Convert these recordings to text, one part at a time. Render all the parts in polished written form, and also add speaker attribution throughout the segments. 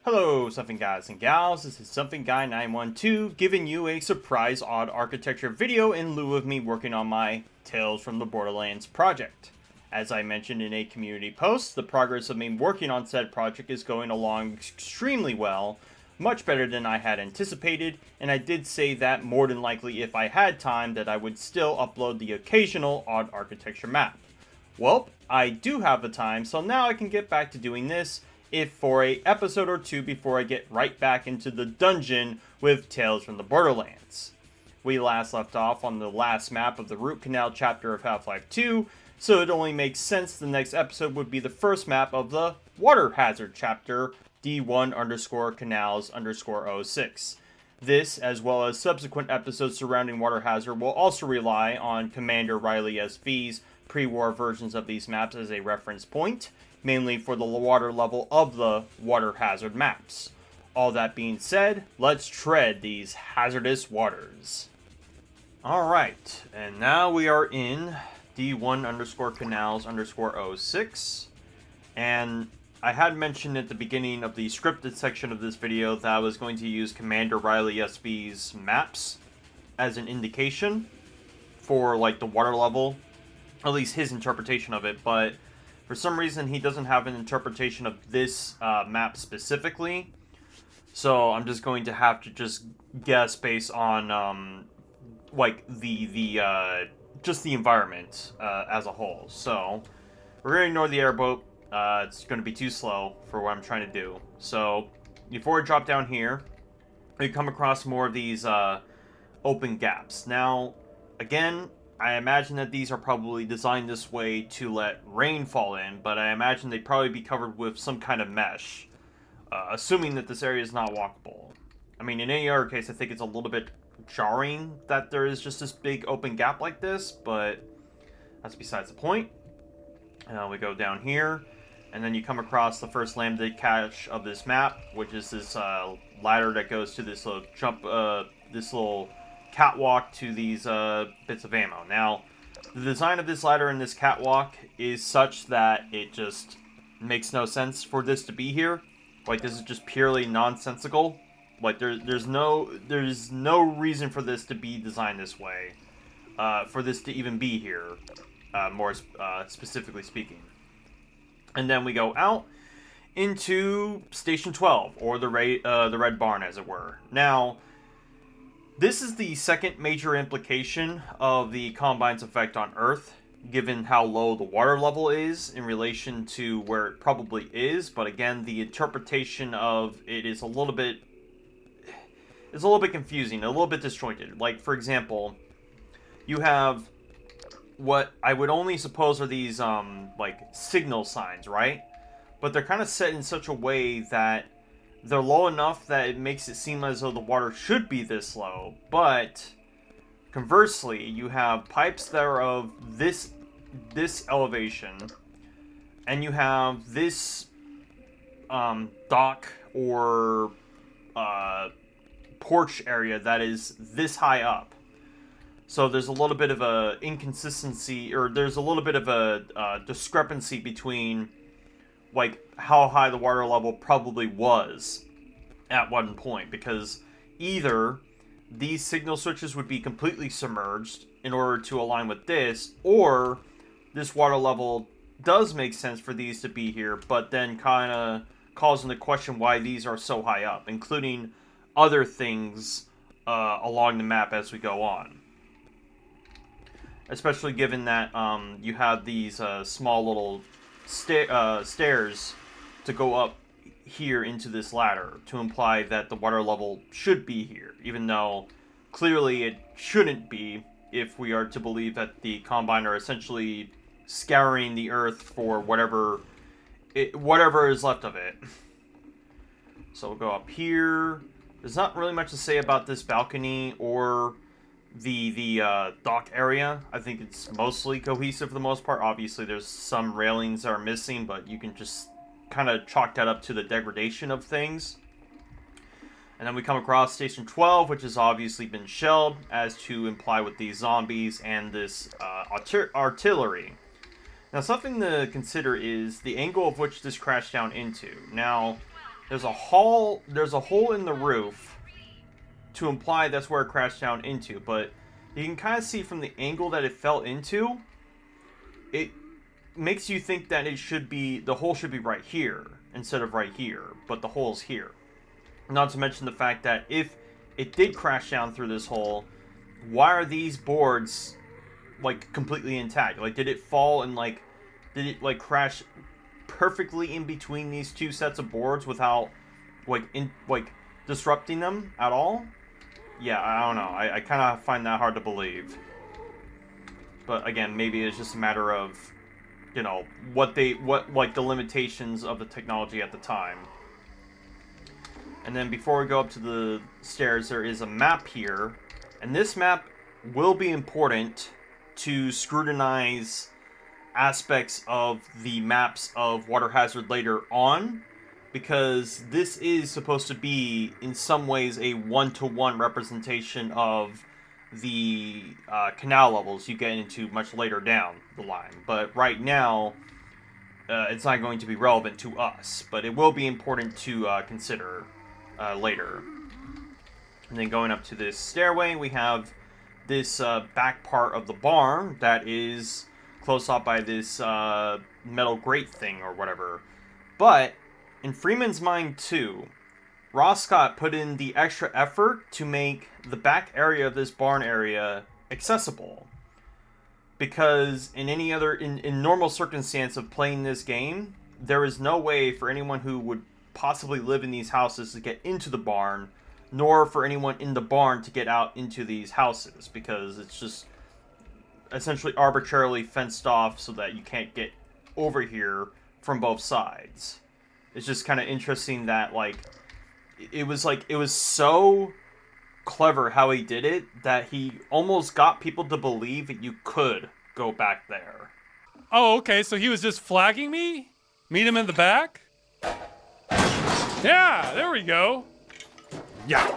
Speaker 1: Hello, Something Guys and Gals, this is Something Guy 912 giving you a surprise odd architecture video in lieu of me working on my Tales from the Borderlands project. As I mentioned in a community post, the progress of me working on said project is going along extremely well, much better than I had anticipated, and I did say that more than likely if I had time that I would still upload the occasional odd architecture map. Well, I do have the time, so now I can get back to doing this, if for a episode or two before I get right back into the dungeon with Tales from the Borderlands. We last left off on the last map of the Root Canal chapter of Half-Life 2, so it only makes sense the next episode would be the first map of the Water Hazard chapter, D1_Canals_06. This, as well as subsequent episodes surrounding Water Hazard, will also rely on Commander Riley SV's pre-war versions of these maps as a reference point, mainly for the water level of the Water Hazard maps. All that being said, let's tread these hazardous waters. Alright, and now we are in D1_Canals_06, and I had mentioned at the beginning of the scripted section of this video that I was going to use Commander Riley SV's maps as an indication for like the water level, at least his interpretation of it, but for some reason he doesn't have an interpretation of this map specifically, so I'm just going to have to just guess based on like the just the environment as a whole. So we're gonna ignore the airboat. It's going to be too slow for what I'm trying to do. So before I drop down here, we come across more of these open gaps. Now, again, I imagine that these are probably designed this way to let rain fall in, but I imagine they'd probably be covered with some kind of mesh, assuming that this area is not walkable. I mean, in any other case, I think it's a little bit jarring that there is just this big open gap like this, but that's besides the point. We go down here, and then you come across the first landed cache of this map, which is this ladder that goes to this little this little catwalk to these bits of ammo. Now, the design of this ladder and this catwalk is such that it just makes no sense for this to be here. Like, this is just purely nonsensical. Like, there's no reason for this to be designed this way, for this to even be here, more specifically speaking. And then we go out into Station 12, or the Red Barn, as it were. Now, this is the second major implication of the Combine's effect on Earth, given how low the water level is in relation to where it probably is. But again, the interpretation of it is a little bit confusing, a little bit disjointed. Like, for example, you have what I would only suppose are these like signal signs, right? But they're kind of set in such a way that they're low enough that it makes it seem as though the water should be this low, but conversely, you have pipes that are of this elevation, and you have this dock or porch area that is this high up. So there's a little bit of a inconsistency, or there's a little bit of a discrepancy between like how high the water level probably was at one point, because either these signal switches would be completely submerged in order to align with this, or this water level does make sense for these to be here, but then kind of calls into question why these are so high up, including other things along the map as we go on. Especially given that you have these small little stairs to go up here into this ladder to imply that the water level should be here, even though clearly it shouldn't be if we are to believe that the Combine are essentially scouring the Earth for whatever is left of it. So we'll go up here. There's not really much to say about this balcony or the dock area. I think it's mostly cohesive for the most part. Obviously, there's some railings that are missing, but you can just kind of chalk that up to the degradation of things. And then we come across Station 12, which has obviously been shelled, as to imply with these zombies and this artillery. Now, something to consider is the angle of which this crashed down into. Now, there's a hole in the roof to imply that's where it crashed down into, but you can kind of see from the angle that it fell into, it makes you think that the hole should be right here instead of right here, but the hole's here. Not to mention the fact that if it did crash down through this hole, why are these boards like completely intact? Like, did it fall and did it like crash perfectly in between these two sets of boards without disrupting them at all? Yeah, I don't know. I kind of find that hard to believe. But again, maybe it's just a matter of, you know, what the limitations of the technology at the time. And then before we go up to the stairs, there is a map here. And this map will be important to scrutinize aspects of the maps of Water Hazard later on, because this is supposed to be, in some ways, a one-to-one representation of the canal levels you get into much later down the line. But right now, it's not going to be relevant to us, but it will be important to consider later. And then going up to this stairway, we have this back part of the barn that is closed off by this metal grate thing or whatever. But in Freeman's mind too, Ross Scott put in the extra effort to make the back area of this barn area accessible. Because in any other, in normal circumstance of playing this game, there is no way for anyone who would possibly live in these houses to get into the barn, nor for anyone in the barn to get out into these houses, because it's just essentially arbitrarily fenced off so that you can't get over here from both sides. It's just kind of interesting that it was so clever how he did it that he almost got people to believe that you could go back there.
Speaker 2: Oh, okay, so he was just flagging me? Meet him in the back? Yeah, there we go. Yeah.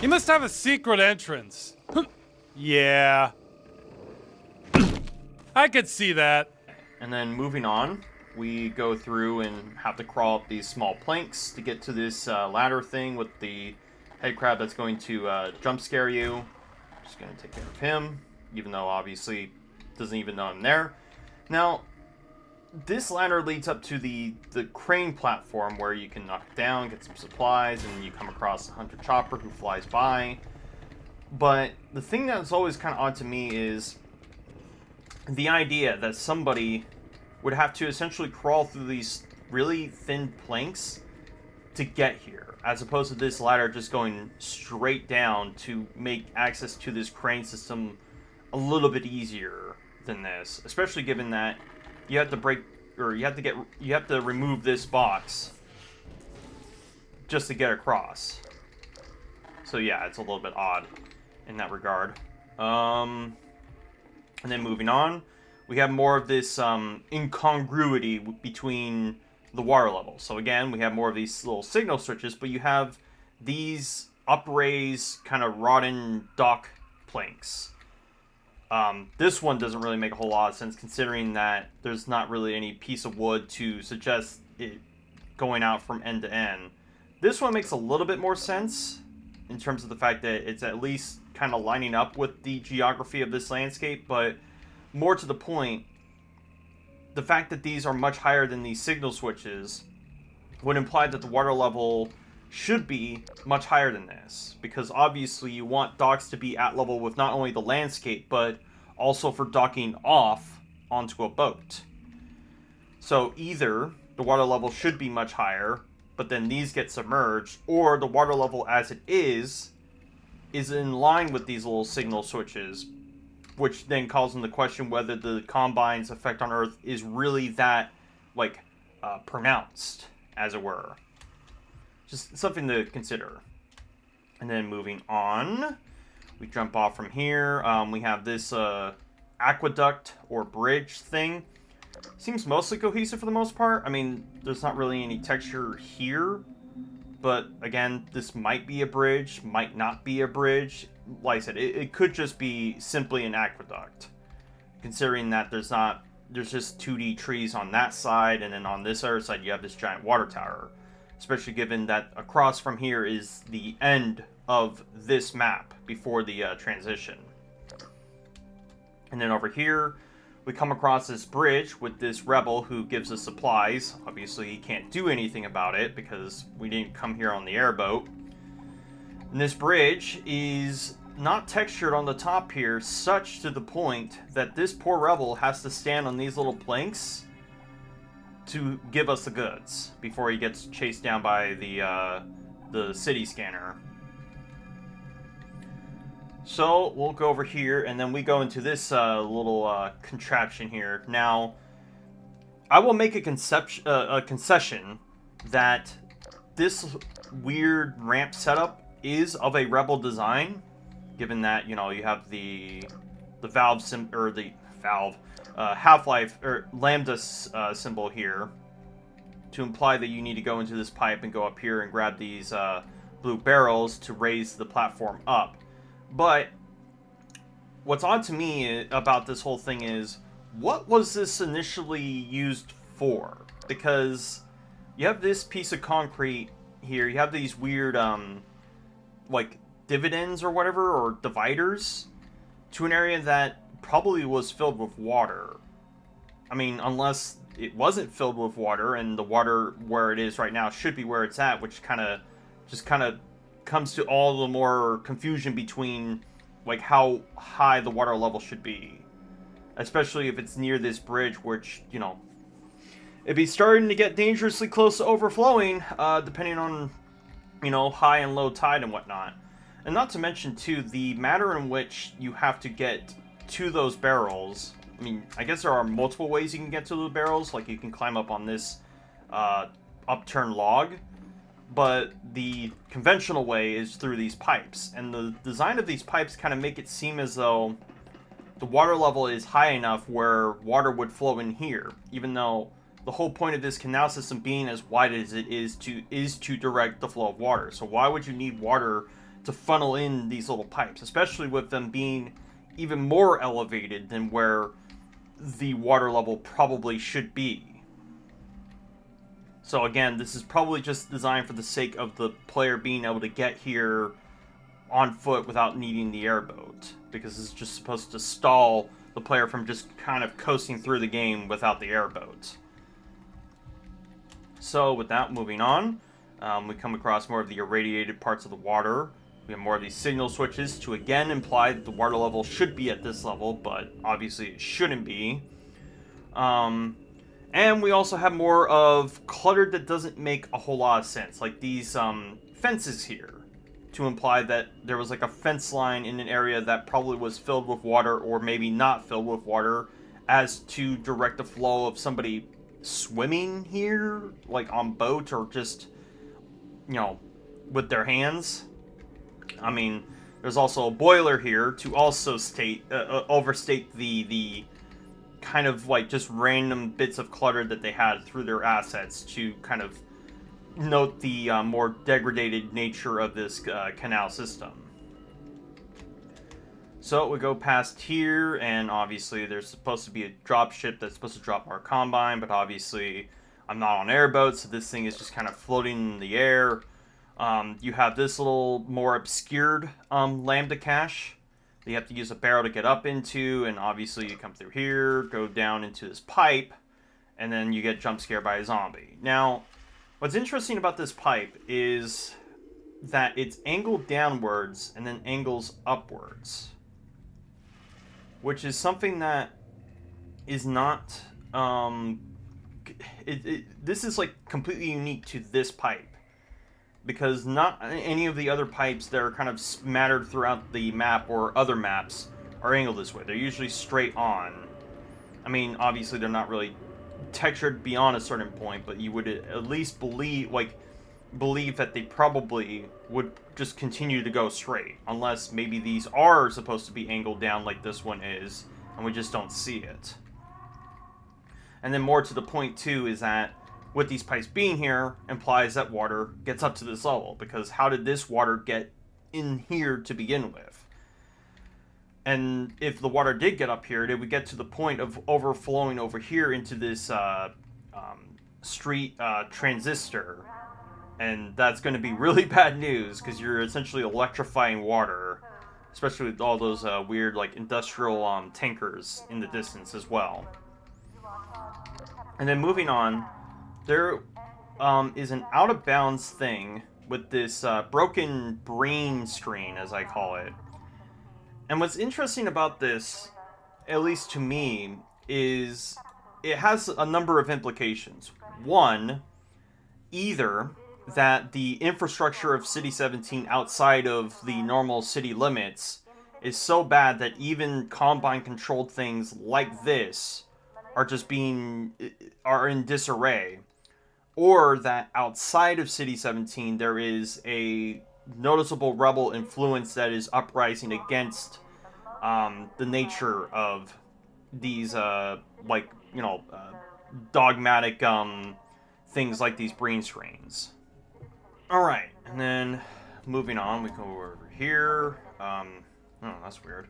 Speaker 2: He must have a secret entrance. Yeah. I could see that.
Speaker 1: And then moving on, we go through and have to crawl up these small planks to get to this ladder thing with the head crab that's going to jump scare you. Just going to take care of him, even though obviously doesn't even know I'm there. Now, this ladder leads up to the crane platform where you can knock it down, get some supplies, and you come across a hunter chopper who flies by. But the thing that's always kind of odd to me is the idea that somebody would have to essentially crawl through these really thin planks to get here, as opposed to this ladder just going straight down to make access to this crane system a little bit easier than this, especially given that you have to remove this box just to get across. So yeah, it's a little bit odd in that regard. And then moving on, we have more of this incongruity between the water levels. So again, we have more of these little signal switches, but you have these upraised kind of rotten dock planks. This one doesn't really make a whole lot of sense, considering that there's not really any piece of wood to suggest it going out from end to end. This one makes a little bit more sense in terms of the fact that it's at least kind of lining up with the geography of this landscape, but more to the point, the fact that these are much higher than these signal switches would imply that the water level should be much higher than this, because obviously you want docks to be at level with not only the landscape, but also for docking off onto a boat. So either the water level should be much higher, but then these get submerged, or the water level as it is in line with these little signal switches, which then calls into question whether the Combine's effect on Earth is really that, pronounced, as it were. Just something to consider. And then moving on, we jump off from here. We have this aqueduct or bridge thing. Seems mostly cohesive for the most part. I mean, there's not really any texture here. But again, this might be a bridge, might not be a bridge. Like I said, it could just be simply an aqueduct. Considering that there's just 2D trees on that side, and then on this other side you have this giant water tower. especially given that across from here is the end of this map before the transition. And then over here, we come across this bridge with this rebel who gives us supplies. Obviously, he can't do anything about it because we didn't come here on the airboat. And this bridge is not textured on the top here, such to the point that this poor rebel has to stand on these little planks to give us the goods before he gets chased down by the city scanner. So we'll go over here, and then we go into this little contraption here. Now, I will make a concession that this weird ramp setup is of a Rebel design, given that, you know, you have the Half-Life or Lambda symbol here to imply that you need to go into this pipe and go up here and grab these blue barrels to raise the platform up. But what's odd to me about this whole thing is, what was this initially used for? Because you have this piece of concrete here, you have these weird, like, dividends or whatever, or dividers, to an area that probably was filled with water. I mean, unless it wasn't filled with water, and the water where it is right now should be where it's at, which kind of comes to all the more confusion between, like, how high the water level should be. Especially if it's near this bridge, which, you know, it'd be starting to get dangerously close to overflowing, depending on, you know, high and low tide and whatnot. And not to mention, too, the manner in which you have to get to those barrels. I mean, I guess there are multiple ways you can get to the barrels, like you can climb up on this upturned log, but the conventional way is through these pipes. And the design of these pipes kind of make it seem as though the water level is high enough where water would flow in here, even though the whole point of this canal system being as wide as it is to direct the flow of water. So why would you need water to funnel in these little pipes, especially with them being even more elevated than where the water level probably should be? So again, this is probably just designed for the sake of the player being able to get here on foot without needing the airboat, because it's just supposed to stall the player from just kind of coasting through the game without the airboat. So with that, moving on, we come across more of the irradiated parts of the water. We have more of these signal switches to again imply that the water level should be at this level, but obviously it shouldn't be. And we also have more of clutter that doesn't make a whole lot of sense, like these fences here, to imply that there was like a fence line in an area that probably was filled with water, or maybe not filled with water, as to direct the flow of somebody swimming here, like on boat, or just, you know, with their hands. I mean, there's also a boiler here to also overstate the kind of like just random bits of clutter that they had through their assets, to kind of note the more degraded nature of this canal system. So we go past here, and obviously there's supposed to be a drop ship that's supposed to drop our combine, but obviously I'm not on airboat, so this thing is just kind of floating in the air. You have this little more obscured lambda cache that you have to use a barrel to get up into, and obviously you come through here, go down into this pipe, and then you get jump scared by a zombie. Now, what's interesting about this pipe is that it's angled downwards and then angles upwards, which is something that is not, this is like completely unique to this pipe, because not any of the other pipes that are kind of smattered throughout the map or other maps are angled this way. They're usually straight on. I mean, obviously they're not really textured beyond a certain point, but you would at least believe that they probably would just continue to go straight, unless maybe these are supposed to be angled down like this one is, and we just don't see it. And then more to the point too is that with these pipes being here implies that water gets up to this level, because how did this water get in here to begin with? And if the water did get up here, did we get to the point of overflowing over here into this street transistor And that's going to be really bad news, because you're essentially electrifying water, especially with all those weird, like, industrial tankers in the distance as well. And then moving on, there is an out-of-bounds thing with this broken brain screen, as I call it. And what's interesting about this, at least to me, is it has a number of implications. One, either that the infrastructure of City 17 outside of the normal city limits is so bad that even Combine-controlled things like this are in disarray. Or that outside of City 17 there is a noticeable rebel influence that is uprising against the nature of these, dogmatic things like these brain screens. Alright, and then moving on, we go over here. Oh, that's weird.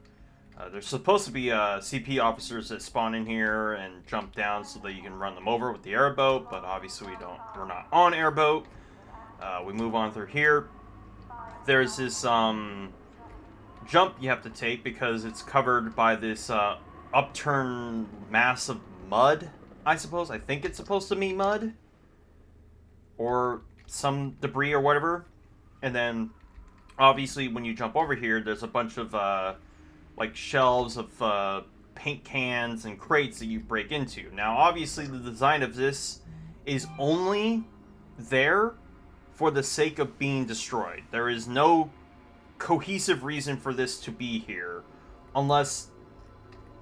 Speaker 1: There's supposed to be CP officers that spawn in here and jump down so that you can run them over with the airboat, but obviously we're not on airboat. We move on through here. There's this jump you have to take because it's covered by this upturned mass of mud, I suppose. I think it's supposed to be mud. Or some debris or whatever. And then, obviously, when you jump over here, there's a bunch of, shelves of paint cans and crates that you break into. Now, obviously, the design of this is only there for the sake of being destroyed. There is no cohesive reason for this to be here, unless,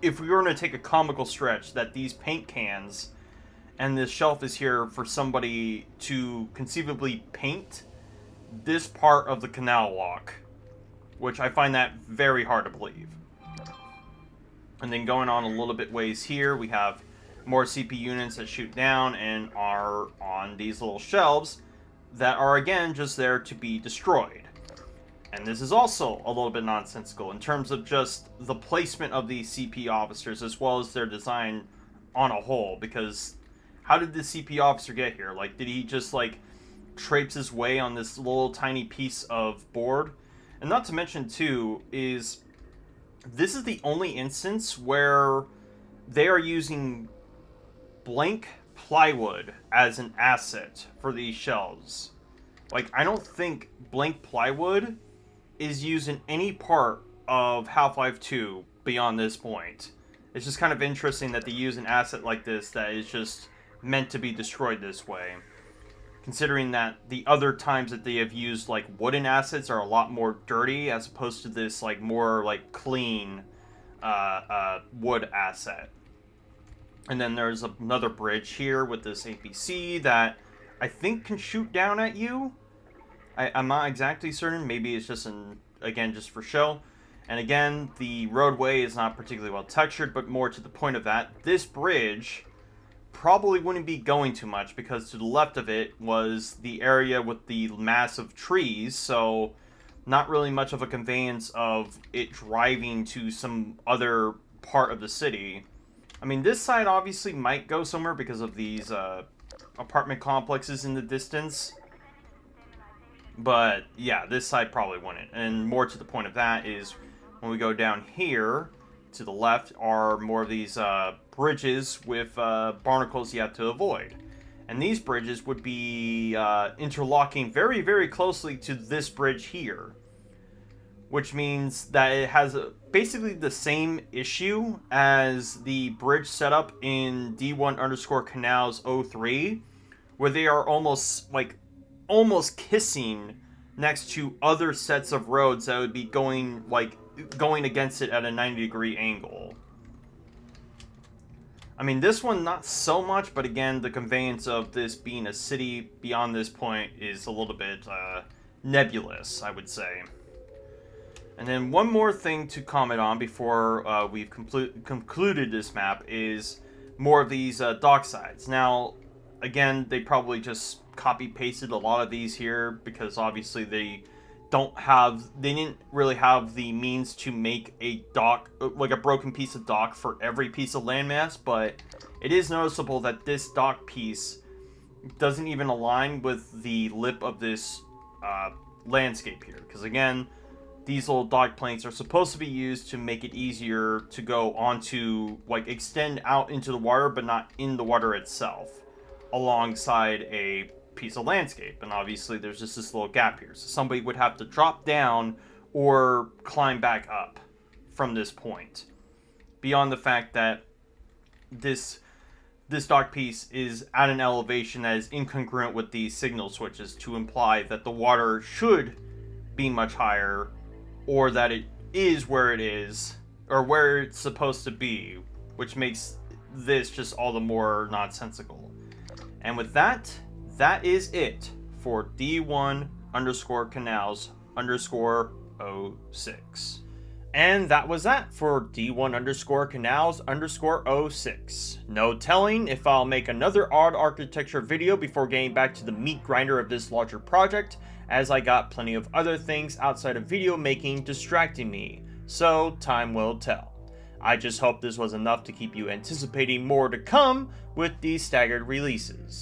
Speaker 1: if we were going to take a comical stretch, that these paint cans and this shelf is here for somebody to conceivably paint this part of the canal walk, which I find that very hard to believe. And then going on a little bit ways here, we have more CP units that shoot down and are on these little shelves that are, again, just there to be destroyed. And this is also a little bit nonsensical in terms of just the placement of these CP officers as well as their design on a whole, because how did the CP officer get here? Like, did he just, traipse his way on this little tiny piece of board? And not to mention, too, is this is the only instance where they are using blank plywood as an asset for these shelves. I don't think blank plywood is used in any part of Half-Life 2 beyond this point. It's just kind of interesting that they use an asset like this that is just meant to be destroyed this way. Considering that the other times that they have used, wooden assets are a lot more dirty as opposed to this, more, clean wood asset. And then there's another bridge here with this APC that I think can shoot down at you. I'm not exactly certain. Maybe it's just just for show. And again, the roadway is not particularly well textured, but more to the point of that, this bridge probably wouldn't be going too much because to the left of it was the area with the massive trees, so not really much of a conveyance of it driving to some other part of the city. I mean, this side obviously might go somewhere because of these apartment complexes in the distance. But, yeah, this side probably wouldn't. And more to the point of that is when we go down here, to the left are more of these bridges with barnacles you have to avoid. And these bridges would be interlocking very, very closely to this bridge here. Which means that it has basically the same issue as the bridge setup in D1_Canals 03, where they are almost kissing next to other sets of roads that would be going against it at a 90-degree angle. I mean, this one not so much, but again, the conveyance of this being a city beyond this point is a little bit nebulous, I would say. And then one more thing to comment on before we've concluded this map is more of these dock sides. Now, again, they probably just copy-pasted a lot of these here because obviously they didn't really have the means to make a dock, a broken piece of dock for every piece of landmass, but it is noticeable that this dock piece doesn't even align with the lip of this landscape here. Because again, these little dock planks are supposed to be used to make it easier to go onto, like, extend out into the water, but not in the water itself, alongside a piece of landscape. And obviously there's just this little gap here, so somebody would have to drop down or climb back up from this point. Beyond the fact that this dock piece is at an elevation that is incongruent with these signal switches to imply that the water should be much higher, or that it is where it is, or where it's supposed to be, which makes this just all the more nonsensical. And with that, that is it for D1_canals_06. And that was that for D1_canals_06. No telling if I'll make another odd architecture video before getting back to the meat grinder of this larger project, as I got plenty of other things outside of video making distracting me, so time will tell. I just hope this was enough to keep you anticipating more to come with these staggered releases.